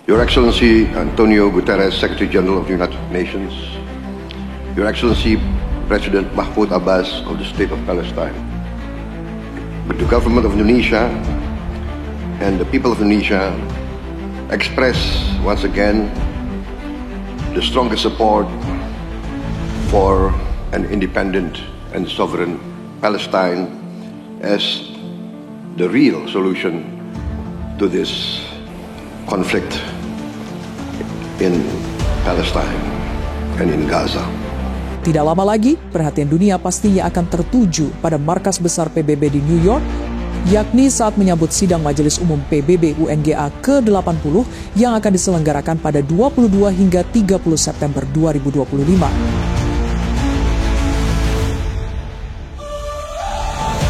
Your Excellency Antonio Guterres, Secretary General of the United Nations, Your Excellency President Mahmoud Abbas of the State of Palestine, the government of Indonesia and the people of Indonesia express once again the strongest support for an independent and sovereign Palestine as the real solution to this conflict in Palestine and in Gaza. Tidak lama lagi, perhatian dunia pastinya akan tertuju pada markas besar PBB di New York, yakni saat menyambut sidang Majelis Umum PBB UNGA ke-80 yang akan diselenggarakan pada 22 hingga 30 September 2025.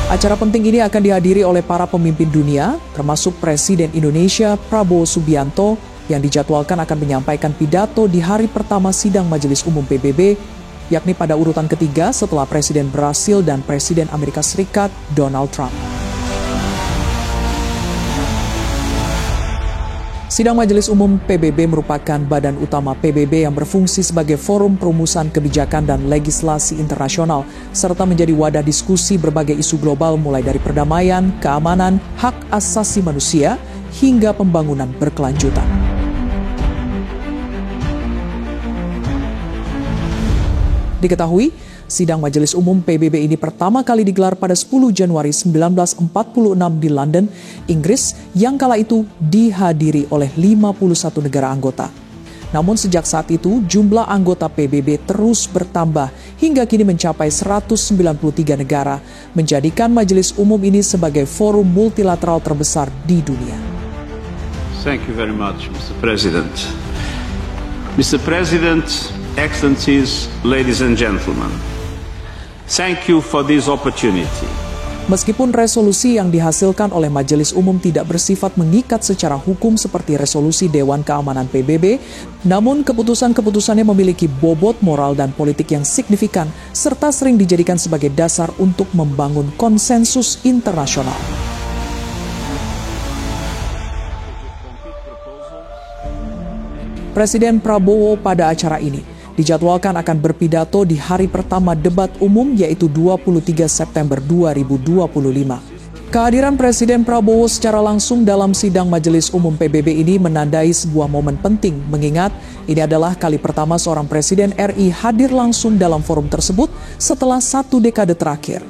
Acara penting ini akan dihadiri oleh para pemimpin dunia, termasuk Presiden Indonesia Prabowo Subianto, yang dijadwalkan akan menyampaikan pidato di hari pertama sidang Majelis Umum PBB, yakni pada urutan ketiga setelah Presiden Brasil dan Presiden Amerika Serikat Donald Trump. Sidang Majelis Umum PBB merupakan badan utama PBB yang berfungsi sebagai forum perumusan kebijakan dan legislasi internasional, serta menjadi wadah diskusi berbagai isu global mulai dari perdamaian, keamanan, hak asasi manusia, hingga pembangunan berkelanjutan. Diketahui, sidang Majelis Umum PBB ini pertama kali digelar pada 10 Januari 1946 di London, Inggris, yang kala itu dihadiri oleh 51 negara anggota. Namun sejak saat itu, jumlah anggota PBB terus bertambah hingga kini mencapai 193 negara, menjadikan Majelis Umum ini sebagai forum multilateral terbesar di dunia. Thank you very much, Mr. President. Mr. President, Excellencies, ladies and gentlemen, thank you for this opportunity. Meskipun resolusi yang dihasilkan oleh Majelis Umum tidak bersifat mengikat secara hukum seperti resolusi Dewan Keamanan PBB, namun keputusan-keputusannya memiliki bobot moral dan politik yang signifikan, serta sering dijadikan sebagai dasar untuk membangun konsensus internasional. Presiden Prabowo pada acara ini dijadwalkan akan berpidato di hari pertama debat umum, yaitu 23 September 2025. Kehadiran Presiden Prabowo secara langsung dalam sidang Majelis Umum PBB ini menandai sebuah momen penting, mengingat ini adalah kali pertama seorang Presiden RI hadir langsung dalam forum tersebut setelah 1 dekade terakhir.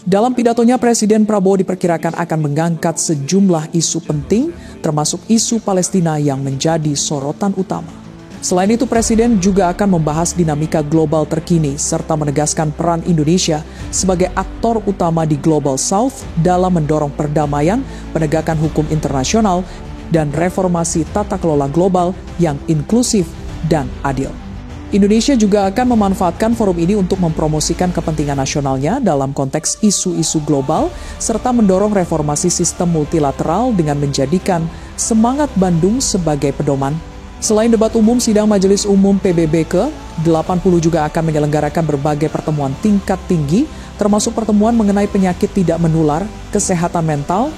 Dalam pidatonya, Presiden Prabowo diperkirakan akan mengangkat sejumlah isu penting, termasuk isu Palestina yang menjadi sorotan utama. Selain itu, Presiden juga akan membahas dinamika global terkini serta menegaskan peran Indonesia sebagai aktor utama di Global South dalam mendorong perdamaian, penegakan hukum internasional, dan reformasi tata kelola global yang inklusif dan adil. Indonesia juga akan memanfaatkan forum ini untuk mempromosikan kepentingan nasionalnya dalam konteks isu-isu global serta mendorong reformasi sistem multilateral dengan menjadikan semangat Bandung sebagai pedoman. Selain debat umum, sidang Majelis Umum PBB ke-80 juga akan menyelenggarakan berbagai pertemuan tingkat tinggi, termasuk pertemuan mengenai penyakit tidak menular, kesehatan mental,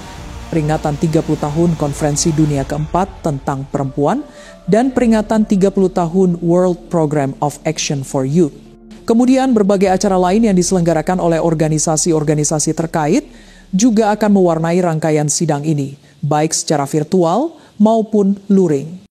peringatan 30 tahun Konferensi Dunia keempat tentang perempuan, dan peringatan 30 tahun World Program of Action for Youth. Kemudian berbagai acara lain yang diselenggarakan oleh organisasi-organisasi terkait juga akan mewarnai rangkaian sidang ini, baik secara virtual maupun luring.